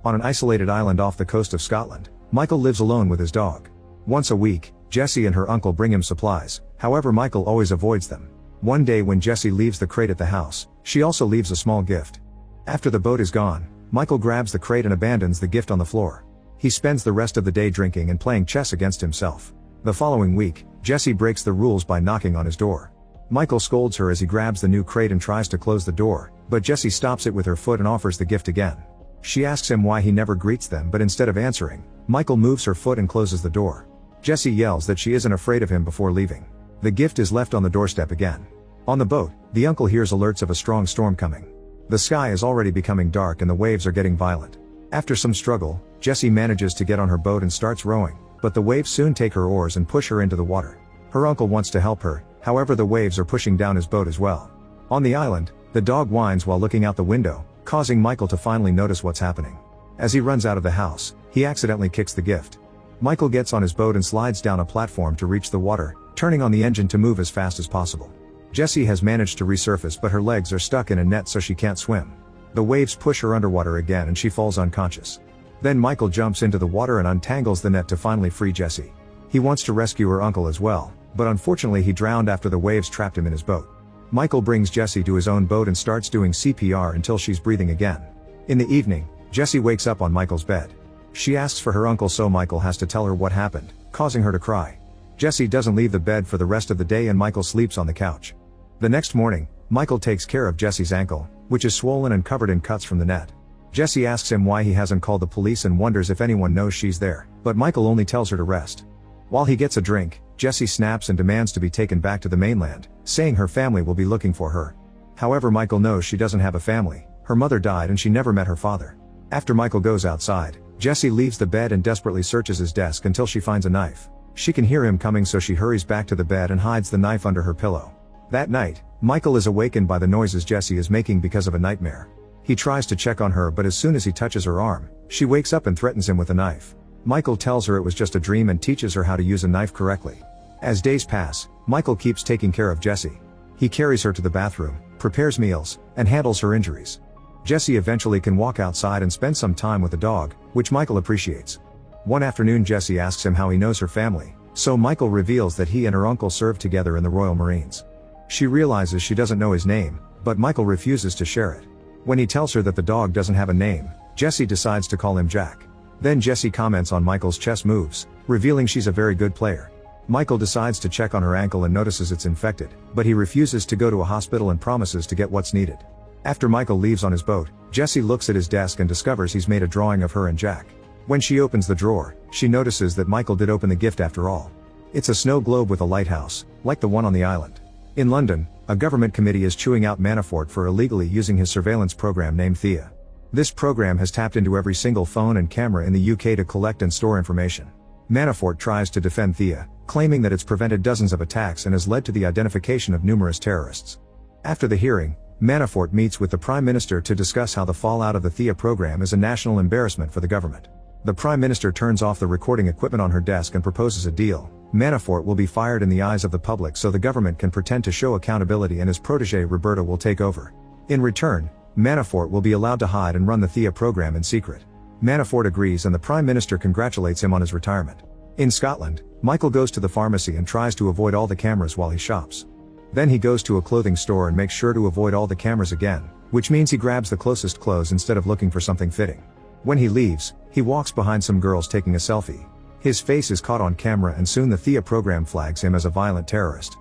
On an isolated island off the coast of Scotland, Michael lives alone with his dog. Once a week, Jessie and her uncle bring him supplies, however Michael always avoids them. One day when Jessie leaves the crate at the house, she also leaves a small gift. After the boat is gone, Michael grabs the crate and abandons the gift on the floor. He spends the rest of the day drinking and playing chess against himself. The following week, Jessie breaks the rules by knocking on his door. Michael scolds her as he grabs the new crate and tries to close the door, but Jessie stops it with her foot and offers the gift again. She asks him why he never greets them, but instead of answering, Michael moves her foot and closes the door. Jessie yells that she isn't afraid of him before leaving. The gift is left on the doorstep again. On the boat, the uncle hears alerts of a strong storm coming. The sky is already becoming dark and the waves are getting violent. After some struggle, Jessie manages to get on her boat and starts rowing, but the waves soon take her oars and push her into the water. Her uncle wants to help her, however the waves are pushing down his boat as well. On the island, the dog whines while looking out the window, causing Michael to finally notice what's happening. As he runs out of the house, he accidentally kicks the gift. Michael gets on his boat and slides down a platform to reach the water, turning on the engine to move as fast as possible. Jessie has managed to resurface, but her legs are stuck in a net so she can't swim. The waves push her underwater again and she falls unconscious. Then Michael jumps into the water and untangles the net to finally free Jessie. He wants to rescue her uncle as well, but unfortunately he drowned after the waves trapped him in his boat. Michael brings Jessie to his own boat and starts doing CPR until she's breathing again. In the evening, Jessie wakes up on Michael's bed. She asks for her uncle, so Michael has to tell her what happened, causing her to cry. Jessie doesn't leave the bed for the rest of the day and Michael sleeps on the couch. The next morning, Michael takes care of Jessie's ankle, which is swollen and covered in cuts from the net. Jessie asks him why he hasn't called the police and wonders if anyone knows she's there, but Michael only tells her to rest. While he gets a drink, Jessie snaps and demands to be taken back to the mainland, saying her family will be looking for her. However, Michael knows she doesn't have a family. Her mother died and she never met her father. After Michael goes outside, Jessie leaves the bed and desperately searches his desk until she finds a knife. She can hear him coming, so she hurries back to the bed and hides the knife under her pillow. That night, Michael is awakened by the noises Jessie is making because of a nightmare. He tries to check on her, but as soon as he touches her arm, she wakes up and threatens him with a knife. Michael tells her it was just a dream and teaches her how to use a knife correctly. As days pass, Michael keeps taking care of Jessie. He carries her to the bathroom, prepares meals, and handles her injuries. Jessie eventually can walk outside and spend some time with the dog, which Michael appreciates. One afternoon, Jessie asks him how he knows her family, so Michael reveals that he and her uncle served together in the Royal Marines. She realizes she doesn't know his name, but Michael refuses to share it. When he tells her that the dog doesn't have a name, Jessie decides to call him Jack. Then Jessie comments on Michael's chess moves, revealing she's a very good player. Michael decides to check on her ankle and notices it's infected, but he refuses to go to a hospital and promises to get what's needed. After Michael leaves on his boat, Jessie looks at his desk and discovers he's made a drawing of her and Jack. When she opens the drawer, she notices that Michael did open the gift after all. It's a snow globe with a lighthouse, like the one on the island. In London, a government committee is chewing out Manafort for illegally using his surveillance program named Thea. This program has tapped into every single phone and camera in the UK to collect and store information. Manafort tries to defend Thea, claiming that it's prevented dozens of attacks and has led to the identification of numerous terrorists. After the hearing, Manafort meets with the Prime Minister to discuss how the fallout of the Thea program is a national embarrassment for the government. The Prime Minister turns off the recording equipment on her desk and proposes a deal. Manafort will be fired in the eyes of the public so the government can pretend to show accountability and his protege Roberta will take over. In return, Manafort will be allowed to hide and run the Thea program in secret. Manafort agrees and the Prime Minister congratulates him on his retirement. In Scotland, Michael goes to the pharmacy and tries to avoid all the cameras while he shops. Then he goes to a clothing store and makes sure to avoid all the cameras again, which means he grabs the closest clothes instead of looking for something fitting. When he leaves, he walks behind some girls taking a selfie. His face is caught on camera and soon the Thea program flags him as a violent terrorist.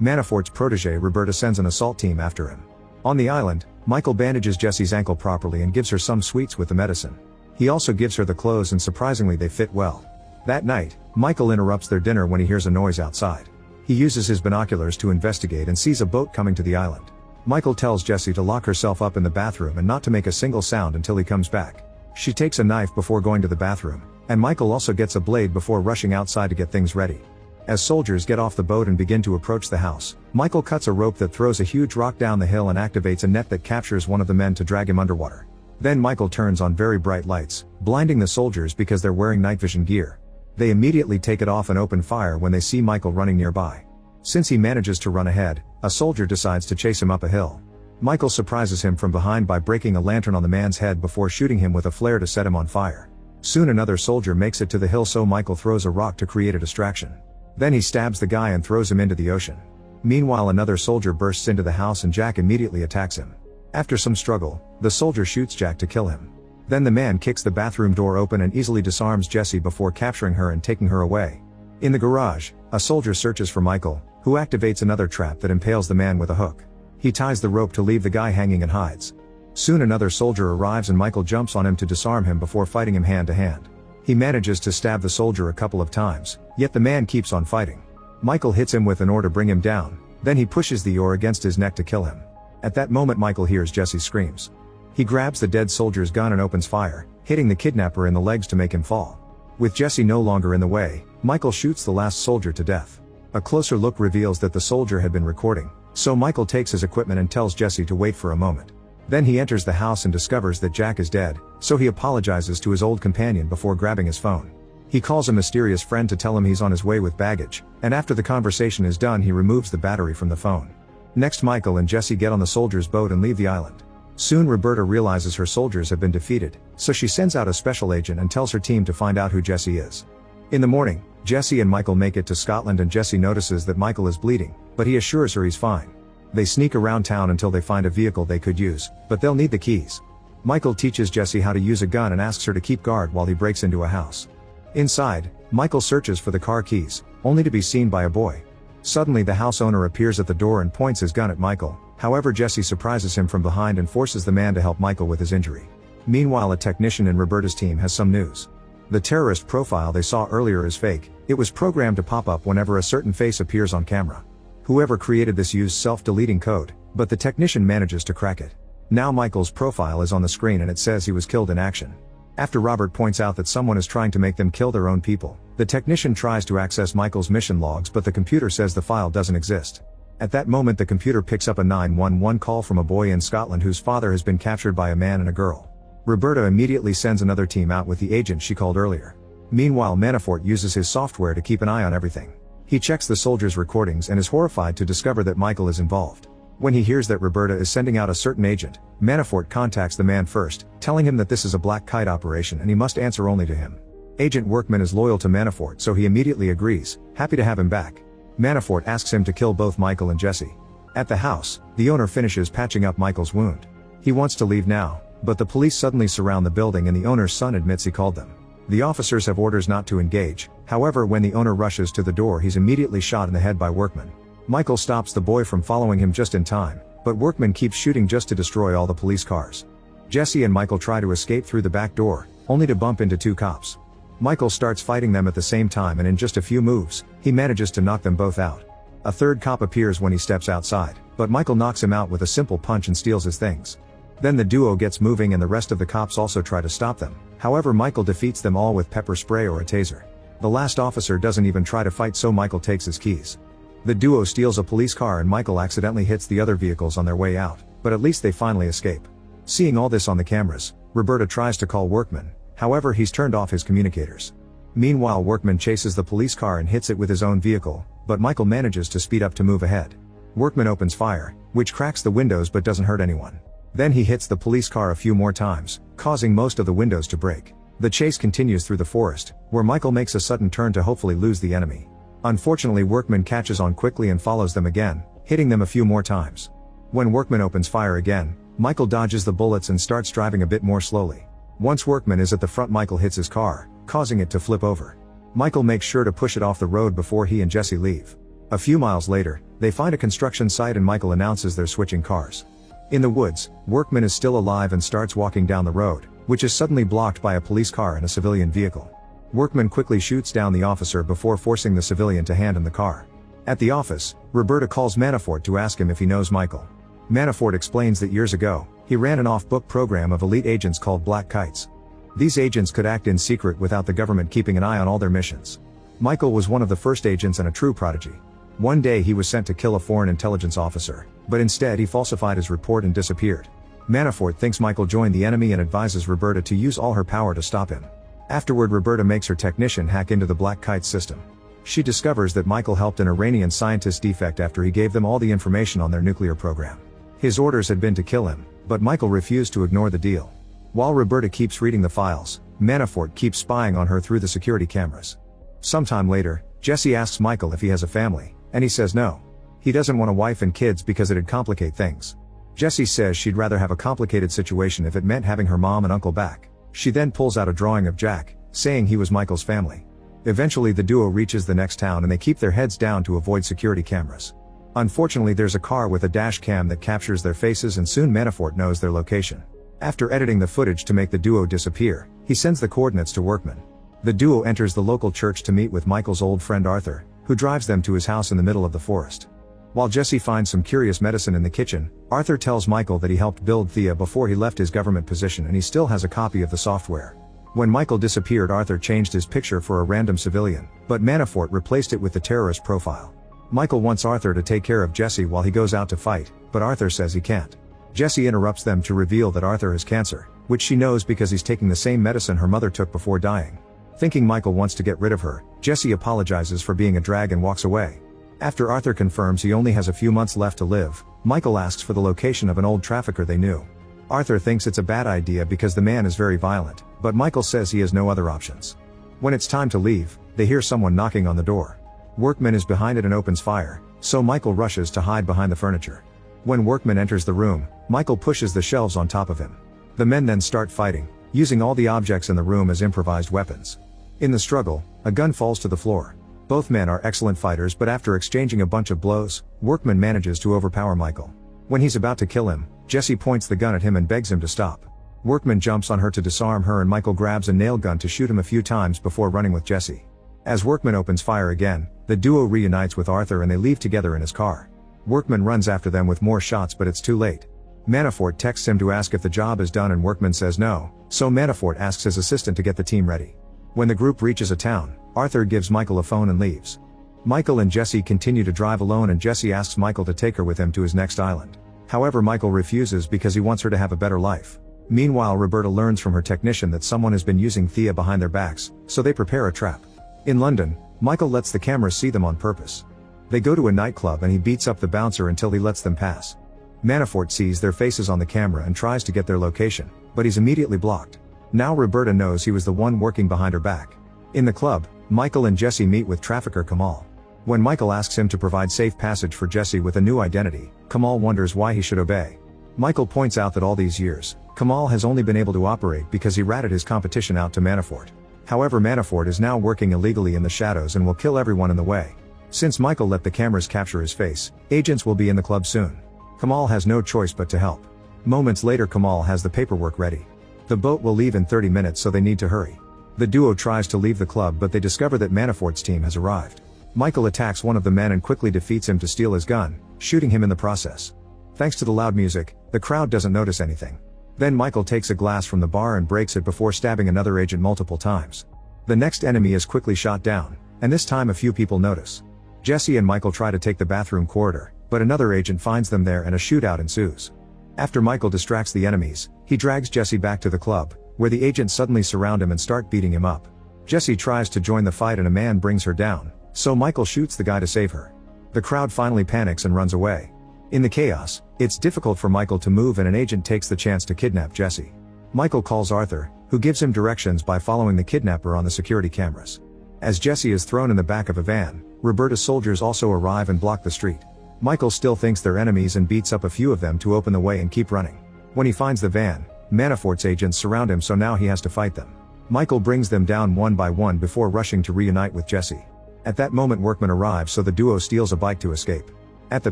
Manafort's protege Roberta sends an assault team after him. On the island, Michael bandages Jessie's ankle properly and gives her some sweets with the medicine. He also gives her the clothes and surprisingly they fit well. That night, Michael interrupts their dinner when he hears a noise outside. He uses his binoculars to investigate and sees a boat coming to the island. Michael tells Jessie to lock herself up in the bathroom and not to make a single sound until he comes back. She takes a knife before going to the bathroom, and Michael also gets a blade before rushing outside to get things ready. As soldiers get off the boat and begin to approach the house, Michael cuts a rope that throws a huge rock down the hill and activates a net that captures one of the men to drag him underwater. Then Michael turns on very bright lights, blinding the soldiers because they're wearing night vision gear. They immediately take it off and open fire when they see Michael running nearby. Since he manages to run ahead, a soldier decides to chase him up a hill. Michael surprises him from behind by breaking a lantern on the man's head before shooting him with a flare to set him on fire. Soon another soldier makes it to the hill, so Michael throws a rock to create a distraction. Then he stabs the guy and throws him into the ocean. Meanwhile, another soldier bursts into the house and Jack immediately attacks him. After some struggle, the soldier shoots Jack to kill him. Then the man kicks the bathroom door open and easily disarms Jessie before capturing her and taking her away. In the garage, a soldier searches for Michael, who activates another trap that impales the man with a hook. He ties the rope to leave the guy hanging and hides. Soon another soldier arrives and Michael jumps on him to disarm him before fighting him hand to hand. He manages to stab the soldier a couple of times, yet the man keeps on fighting. Michael hits him with an oar to bring him down, then he pushes the oar against his neck to kill him. At that moment Michael hears Jessie's screams. He grabs the dead soldier's gun and opens fire, hitting the kidnapper in the legs to make him fall. With Jessie no longer in the way, Michael shoots the last soldier to death. A closer look reveals that the soldier had been recording, so Michael takes his equipment and tells Jessie to wait for a moment. Then he enters the house and discovers that Jack is dead, so he apologizes to his old companion before grabbing his phone. He calls a mysterious friend to tell him he's on his way with baggage, and after the conversation is done he removes the battery from the phone. Next, Michael and Jessie get on the soldier's boat and leave the island. Soon Roberta realizes her soldiers have been defeated, so she sends out a special agent and tells her team to find out who Jessie is. In the morning, Jessie and Michael make it to Scotland and Jessie notices that Michael is bleeding, but he assures her he's fine. They sneak around town until they find a vehicle they could use, but they'll need the keys. Michael teaches Jessie how to use a gun and asks her to keep guard while he breaks into a house. Inside, Michael searches for the car keys, only to be seen by a boy. Suddenly the house owner appears at the door and points his gun at Michael, however Jessie surprises him from behind and forces the man to help Michael with his injury. Meanwhile, a technician in Roberta's team has some news. The terrorist profile they saw earlier is fake, it was programmed to pop up whenever a certain face appears on camera. Whoever created this used self-deleting code, but the technician manages to crack it. Now Michael's profile is on the screen and it says he was killed in action. After Robert points out that someone is trying to make them kill their own people, the technician tries to access Michael's mission logs, but the computer says the file doesn't exist. At that moment the computer picks up a 911 call from a boy in Scotland whose father has been captured by a man and a girl. Roberta immediately sends another team out with the agent she called earlier. Meanwhile, Manafort uses his software to keep an eye on everything. He checks the soldiers' recordings and is horrified to discover that Michael is involved. When he hears that Roberta is sending out a certain agent, Manafort contacts the man first, telling him that this is a black kite operation and he must answer only to him. Agent Workman is loyal to Manafort, so he immediately agrees, happy to have him back. Manafort asks him to kill both Michael and Jessie. At the house, the owner finishes patching up Michael's wound. He wants to leave now, but the police suddenly surround the building and the owner's son admits he called them. The officers have orders not to engage, however when the owner rushes to the door he's immediately shot in the head by Workman. Michael stops the boy from following him just in time, but Workman keeps shooting just to destroy all the police cars. Jessie and Michael try to escape through the back door, only to bump into two cops. Michael starts fighting them at the same time and in just a few moves, he manages to knock them both out. A third cop appears when he steps outside, but Michael knocks him out with a simple punch and steals his things. Then the duo gets moving and the rest of the cops also try to stop them, however Michael defeats them all with pepper spray or a taser. The last officer doesn't even try to fight, so Michael takes his keys. The duo steals a police car and Michael accidentally hits the other vehicles on their way out, but at least they finally escape. Seeing all this on the cameras, Roberta tries to call Workman, however he's turned off his communicators. Meanwhile, Workman chases the police car and hits it with his own vehicle, but Michael manages to speed up to move ahead. Workman opens fire, which cracks the windows but doesn't hurt anyone. Then he hits the police car a few more times, causing most of the windows to break. The chase continues through the forest, where Michael makes a sudden turn to hopefully lose the enemy. Unfortunately, Workman catches on quickly and follows them again, hitting them a few more times. When Workman opens fire again, Michael dodges the bullets and starts driving a bit more slowly. Once Workman is at the front, Michael hits his car, causing it to flip over. Michael makes sure to push it off the road before he and Jessie leave. A few miles later, they find a construction site and Michael announces they're switching cars. In the woods, Workman is still alive and starts walking down the road, which is suddenly blocked by a police car and a civilian vehicle. Workman quickly shoots down the officer before forcing the civilian to hand him the car. At the office, Roberta calls Manafort to ask him if he knows Michael. Manafort explains that years ago, he ran an off-book program of elite agents called Black Kites. These agents could act in secret without the government keeping an eye on all their missions. Michael was one of the first agents and a true prodigy. One day he was sent to kill a foreign intelligence officer, but instead he falsified his report and disappeared. Manafort thinks Michael joined the enemy and advises Roberta to use all her power to stop him. Afterward, Roberta makes her technician hack into the Black Kite system. She discovers that Michael helped an Iranian scientist defect after he gave them all the information on their nuclear program. His orders had been to kill him, but Michael refused to ignore the deal. While Roberta keeps reading the files, Manafort keeps spying on her through the security cameras. Sometime later, Jesse asks Michael if he has a family, and he says no. He doesn't want a wife and kids because it'd complicate things. Jesse says she'd rather have a complicated situation if it meant having her mom and uncle back. She then pulls out a drawing of Jack, saying he was Michael's family. Eventually the duo reaches the next town and they keep their heads down to avoid security cameras. Unfortunately, there's a car with a dash cam that captures their faces and soon Manafort knows their location. After editing the footage to make the duo disappear, he sends the coordinates to Workman. The duo enters the local church to meet with Michael's old friend Arthur, who drives them to his house in the middle of the forest. While Jesse finds some curious medicine in the kitchen, Arthur tells Michael that he helped build Thea before he left his government position and he still has a copy of the software. When Michael disappeared, Arthur changed his picture for a random civilian, but Manafort replaced it with the terrorist profile. Michael wants Arthur to take care of Jesse while he goes out to fight, but Arthur says he can't. Jesse interrupts them to reveal that Arthur has cancer, which she knows because he's taking the same medicine her mother took before dying. Thinking Michael wants to get rid of her, Jesse apologizes for being a drag and walks away. After Arthur confirms he only has a few months left to live, Michael asks for the location of an old trafficker they knew. Arthur thinks it's a bad idea because the man is very violent, but Michael says he has no other options. When it's time to leave, they hear someone knocking on the door. Workman is behind it and opens fire, so Michael rushes to hide behind the furniture. When Workman enters the room, Michael pushes the shelves on top of him. The men then start fighting, using all the objects in the room as improvised weapons. In the struggle, a gun falls to the floor. Both men are excellent fighters, but after exchanging a bunch of blows, Workman manages to overpower Michael. When he's about to kill him, Jesse points the gun at him and begs him to stop. Workman jumps on her to disarm her and Michael grabs a nail gun to shoot him a few times before running with Jesse. As Workman opens fire again, the duo reunites with Arthur and they leave together in his car. Workman runs after them with more shots, but it's too late. Manafort texts him to ask if the job is done and Workman says no, so Manafort asks his assistant to get the team ready. When the group reaches a town, Arthur gives Michael a phone and leaves. Michael and Jesse continue to drive alone and Jesse asks Michael to take her with him to his next island. However, Michael refuses because he wants her to have a better life. Meanwhile, Roberta learns from her technician that someone has been using Thea behind their backs, so they prepare a trap. In London, Michael lets the cameras see them on purpose. They go to a nightclub and he beats up the bouncer until he lets them pass. Manafort sees their faces on the camera and tries to get their location, but he's immediately blocked. Now Roberta knows he was the one working behind her back. In the club, Michael and Jesse meet with trafficker Kamal. When Michael asks him to provide safe passage for Jesse with a new identity, Kamal wonders why he should obey. Michael points out that all these years, Kamal has only been able to operate because he ratted his competition out to Manafort. However, Manafort is now working illegally in the shadows and will kill everyone in the way. Since Michael let the cameras capture his face, agents will be in the club soon. Kamal has no choice but to help. Moments later, Kamal has the paperwork ready. The boat will leave in 30 minutes, so they need to hurry. The duo tries to leave the club, but they discover that Manafort's team has arrived. Michael attacks one of the men and quickly defeats him to steal his gun, shooting him in the process. Thanks to the loud music, the crowd doesn't notice anything. Then Michael takes a glass from the bar and breaks it before stabbing another agent multiple times. The next enemy is quickly shot down, and this time a few people notice. Jesse and Michael try to take the bathroom corridor, but another agent finds them there and a shootout ensues. After Michael distracts the enemies, he drags Jesse back to the club, where the agents suddenly surround him and start beating him up. Jesse tries to join the fight and a man brings her down, so Michael shoots the guy to save her. The crowd finally panics and runs away. In the chaos, it's difficult for Michael to move and an agent takes the chance to kidnap Jesse. Michael calls Arthur, who gives him directions by following the kidnapper on the security cameras. As Jesse is thrown in the back of a van, Roberta's soldiers also arrive and block the street. Michael still thinks they're enemies and beats up a few of them to open the way and keep running. When he finds the van, Manafort's agents surround him, so now he has to fight them. Michael brings them down one by one before rushing to reunite with Jesse. At that moment, Workman arrives, so the duo steals a bike to escape. At the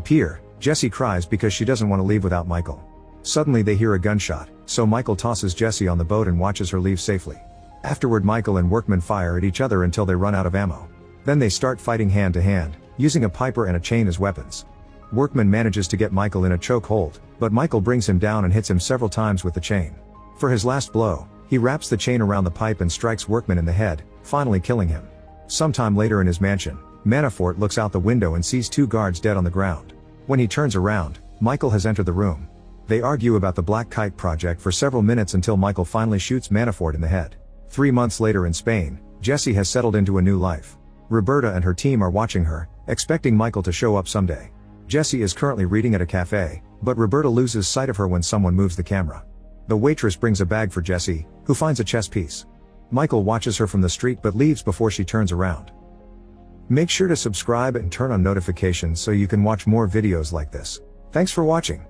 pier, Jesse cries because she doesn't want to leave without Michael. Suddenly they hear a gunshot, so Michael tosses Jesse on the boat and watches her leave safely. Afterward, Michael and Workman fire at each other until they run out of ammo. Then they start fighting hand to hand, using a piper and a chain as weapons. Workman manages to get Michael in a chokehold, but Michael brings him down and hits him several times with the chain. For his last blow, he wraps the chain around the pipe and strikes Workman in the head, finally killing him. Sometime later in his mansion, Manafort looks out the window and sees two guards dead on the ground. When he turns around, Michael has entered the room. They argue about the Black Kite project for several minutes until Michael finally shoots Manafort in the head. 3 months later in Spain, Jesse has settled into a new life. Roberta and her team are watching her, expecting Michael to show up someday. Jesse is currently reading at a cafe, But Roberta loses sight of her when someone moves the camera. The waitress brings a bag for Jessie, who finds a chess piece. Michael watches her from the street but leaves before she turns around. Make sure to subscribe and turn on notifications so you can watch more videos like this. Thanks for watching.